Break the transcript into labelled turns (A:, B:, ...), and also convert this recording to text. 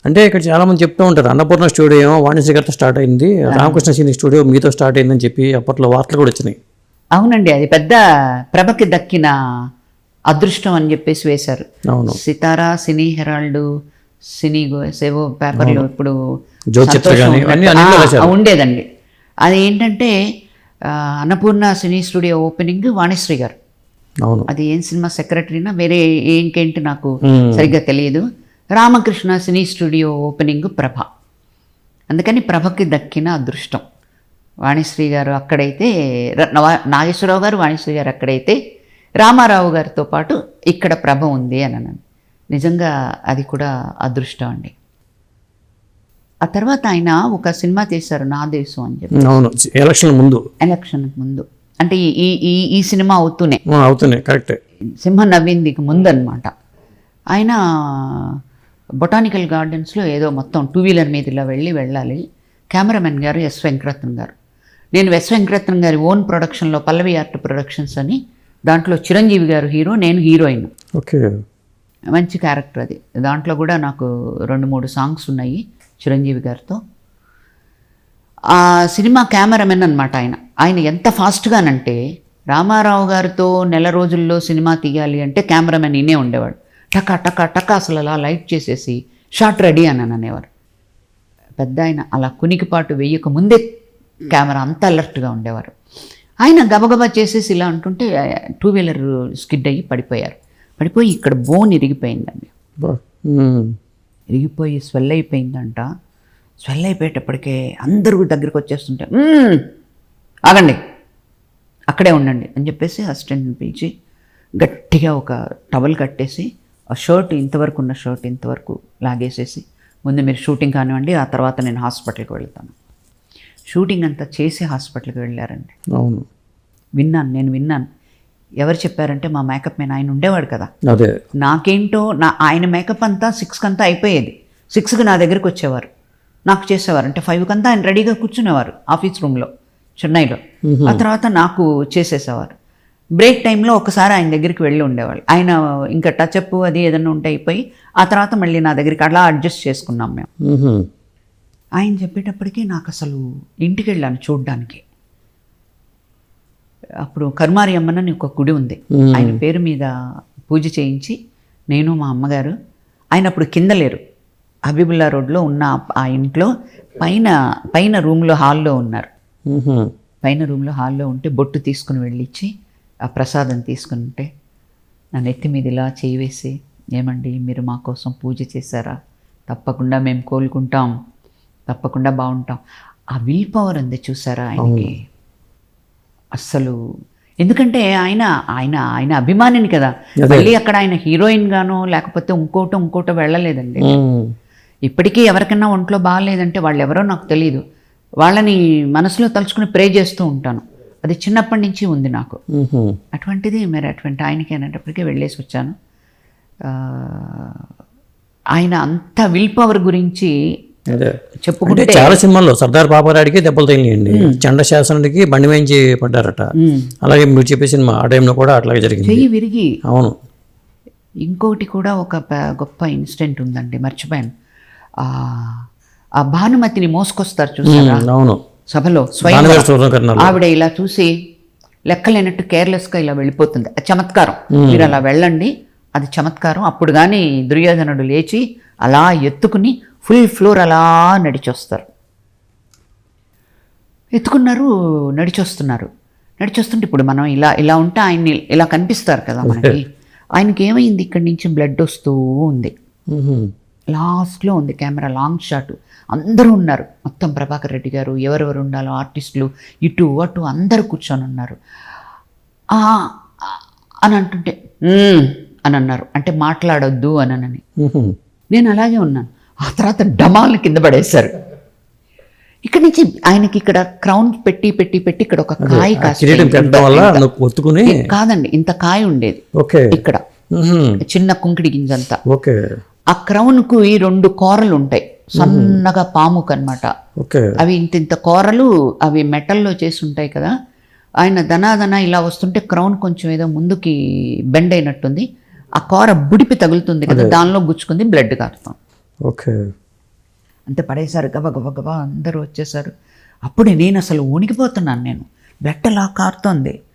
A: అంటే ఇక్కడ చాలా మంది చెప్తూ ఉంటారు, అన్నపూర్ణ స్టూడియో ఏమో వాణిశ్రీ గారితో స్టార్ట్ అయింది, రామకృష్ణ సినీ స్టూడియో మీతో స్టార్ట్ అయిందని చెప్పి అప్పట్లో వార్తలు కూడా వచ్చినాయి.
B: అవునండి, అది పెద్ద ప్రభకి దక్కిన అదృష్టం అని చెప్పేసి వేశారు.
A: అవును,
B: సితారా, సినీ హెరాల్డ్, సినీ సేవో పేపర్లు ఇప్పుడు
A: జ్యోతిచిత్ర కానీ అన్ని అన్నింటిలో రాశారు.
B: ఉండేదండి. అది ఏంటంటే Annapurna cine studio opening Vanisri గారు.
A: అవును,
B: అది ఏం సినిమా సెక్రటరీనా వేరే ఇంకేంటి నాకు సరిగ్గా తెలియదు. రామకృష్ణ సినీ స్టూడియో ఓపెనింగ్ ప్రభ. అందుకని ప్రభకి దక్కిన అదృష్టం. వాణిశ్రీ గారు అక్కడైతే, నాగేశ్వరరావు గారు వాణిశ్రీ గారు అక్కడైతే, రామారావు గారితో పాటు ఇక్కడ ప్రభ ఉంది అని అన్నాను. నిజంగా అది కూడా అదృష్టం అండి. ఆ తర్వాత ఆయన ఒక సినిమా చేశారు, నా దేశం అని చెప్పి.
A: అవును, ఎలక్షన్
B: ముందు అంటే ఈ సినిమా అవుతూనే
A: కరెక్టే,
B: సింహ నవ్విందికి ముందు అనమాట. ఆయన బొటానికల్ గార్డెన్స్లో ఏదో మొత్తం 2-వీలర్ మీద ఇలా వెళ్ళాలి. కెమెరామెన్ గారు ఎస్ వెంకటరత్నం గారు. నేను ఎస్ వెంకటరత్నం గారి ఓన్ ప్రొడక్షన్లో పల్లవి ఆర్ట్ ప్రొడక్షన్స్ అని, దాంట్లో చిరంజీవి గారు హీరో, నేను హీరోయిన్.
A: ఓకే,
B: మంచి క్యారెక్టర్ అది. దాంట్లో కూడా నాకు 2-3 సాంగ్స్ ఉన్నాయి చిరంజీవి గారితో. ఆ సినిమా కెమెరామెన్ అనమాట ఆయన. ఆయన ఎంత ఫాస్ట్గానంటే, రామారావు గారితో నెల రోజుల్లో సినిమా తీయాలి అంటే కెమెరామెన్ ఈయనే ఉండేవాడు. టకా టకా టకా అసలు అలా లైట్ చేసేసి షాట్ రెడీ అని అనేవారు. పెద్ద ఆయన అలా కునికిపాటు వేయక ముందే కెమెరా అంత అలర్ట్గా ఉండేవారు. ఆయన గబగబా చేసేసి ఇలా అంటుంటే 2-వీలర్ స్కిడ్ అయ్యి పడిపోయి ఇక్కడ బోన్ ఇరిగిపోయిందండి. ఇరిగిపోయి స్వెల్ అయిపోయిందంట. స్వెల్ అయిపోయేటప్పటికే అందరూ దగ్గరికి వచ్చేస్తుంటే, ఆగండి, అక్కడే ఉండండి అని చెప్పేసి అసిస్టెంట్ని పిలిచి గట్టిగా ఒక టవల్ కట్టేసి ఆ షర్ట్, ఇంతవరకు ఉన్న షర్ట్ ఇంతవరకు లాగేసేసి, ముందు మీరు షూటింగ్ కానివ్వండి, ఆ తర్వాత నేను హాస్పిటల్కి వెళ్తాను. షూటింగ్ అంతా చేసి హాస్పిటల్కి వెళ్ళారండి.
A: అవును,
B: నేను విన్నాను. ఎవరు చెప్పారంటే మా మేకప్ మ్యాన్, ఆయన ఉండేవాడు కదా.
A: అదే
B: నాకేంటో ఆయన మేకప్ అంతా 6 అయిపోయేది. 6కి నా దగ్గరికి వచ్చేవారు, నాకు చేసేవారు. అంటే 5 ఆయన రెడీగా కూర్చునేవారు ఆఫీస్ రూమ్లో చెన్నైలో. ఆ తర్వాత నాకు చేసేసేవారు. బ్రేక్ టైంలో ఒకసారి ఆయన దగ్గరికి వెళ్ళి ఉండేవాళ్ళు. ఆయన ఇంకా టచ్అప్ అది ఏదైనా ఉంటే అయిపోయి, ఆ తర్వాత మళ్ళీ నా దగ్గరికి అలా అడ్జస్ట్ చేసుకున్నాం మేము. ఆయన చెప్పేటప్పటికీ నాకు అసలు ఇంటికి వెళ్ళాను చూడ్డానికి. అప్పుడు కరుమారి అమ్మనని ఒక గుడి ఉంది, ఆయన పేరు మీద పూజ చేయించి నేను మా అమ్మగారు, ఆయన అప్పుడు కింద లేరు, హబీబుల్లా రోడ్లో ఉన్న ఆ ఇంట్లో పైన రూమ్లో హాల్లో ఉన్నారు. పైన రూమ్లో హాల్లో ఉంటే బొట్టు తీసుకుని వెళ్ళిచ్చి ఆ ప్రసాదం తీసుకుని ఉంటే నా నెత్తి మీద ఇలా చేయి వేసి, ఏమండి మీరు మా కోసం పూజ చేశారా, తప్పకుండా మేము కోలుకుంటాం, తప్పకుండా బాగుంటాం. ఆ విల్ పవర్ ఉంది చూసారా ఆయనకి అస్సలు. ఎందుకంటే ఆయన అభిమానిని కదా, మళ్ళీ అక్కడ ఆయన హీరోయిన్ గానో లేకపోతే ఇంకోటో వెళ్ళలేదండి. ఇప్పటికీ ఎవరికైనా ఒంట్లో బాగాలేదంటే వాళ్ళు ఎవరో నాకు తెలియదు, వాళ్ళని మనసులో తలుచుకుని ప్రే చేస్తూ ఉంటాను. అది చిన్నప్పటి నుంచి ఉంది నాకు. అటువంటిది మరి అటువంటి ఆయనకి అనేటప్పటికీ వెళ్ళేసి వచ్చాను. ఆయన అంత విల్ పవర్ గురించి చెప్పుకుంటే,
A: చాలా సినిమాల్లో సర్దార్ పాపారాడికి దెబ్బలు తగిలియండి, చండశాసనుడికి బండి వేయించి పడ్డారట. అలాగే మీరు చెప్పే సినిమా ఆ టైంలో కూడా అట్లాగే జరిగింది,
B: చెయ్యి విరిగి.
A: అవును.
B: ఇంకోటి కూడా ఒక గొప్ప ఇన్సిడెంట్ ఉందండి, మర్చిపోయాను. ఆ భానుమతిని మోసుకొస్తారు చూసారా,
A: అవును,
B: సభలో స్వయం ఆవిడ ఇలా చూసి లెక్కలేనట్టు కేర్లెస్గా ఇలా వెళ్ళిపోతుంది. చమత్కారం, మీరు అలా వెళ్ళండి, అది చమత్కారం. అప్పుడు కానీ దుర్యోధనుడు లేచి అలా ఎత్తుకుని ఫుల్ ఫ్లోర్ అలా నడిచొస్తారు. ఎత్తుకున్నారు, నడిచొస్తుంటే ఇప్పుడు మనం ఇలా ఉంటే ఆయన్ని ఇలా కనిపిస్తారు కదా మనకి. ఆయనకి ఏమైంది, ఇక్కడి నుంచి బ్లడ్ వస్తూ ఉంది. లాస్ట్లో ఉంది కెమెరా, లాంగ్ షాట్. అందరూ ఉన్నారు, మొత్తం ప్రభాకర్ రెడ్డి గారు, ఎవరెవరు ఉండాలో ఆర్టిస్టులు, ఇటు అటు అందరూ కూర్చొని ఉన్నారు. అని అంటుంటే అని అన్నారు, అంటే మాట్లాడొద్దు అని. నేను అలాగే ఉన్నాను. ఆ తర్వాత డమాల్ని కింద పడేశారు. ఇక్కడ నుంచి ఆయనకి ఇక్కడ క్రౌన్ పెట్టి ఇక్కడ ఒక కాయ కాదండి, ఇంత కాయ ఉండేది ఇక్కడ, చిన్న కుంకిడి గింజంతా. ఆ క్రౌన్కు ఈ 2 కూరలు ఉంటాయి, సన్నగా పాముకు అనమాట. అవి ఇంత కూరలు, అవి మెటల్లో చేసి ఉంటాయి కదా. ఆయన ధనాధన ఇలా వస్తుంటే క్రౌన్ కొంచెం ఏదో ముందుకి బెండ్ అయినట్టుంది. ఆ కూర బుడిపి తగులుతుంది కదా, దానిలో గుచ్చుకుంది, బ్లడ్ కారుతాం. అంతే పడేశారు, గబ గబ గబ అందరూ వచ్చేసారు. అప్పుడే నేను అసలు వణికిపోతున్నాను, నేను బెట్టలా కారుతోంది.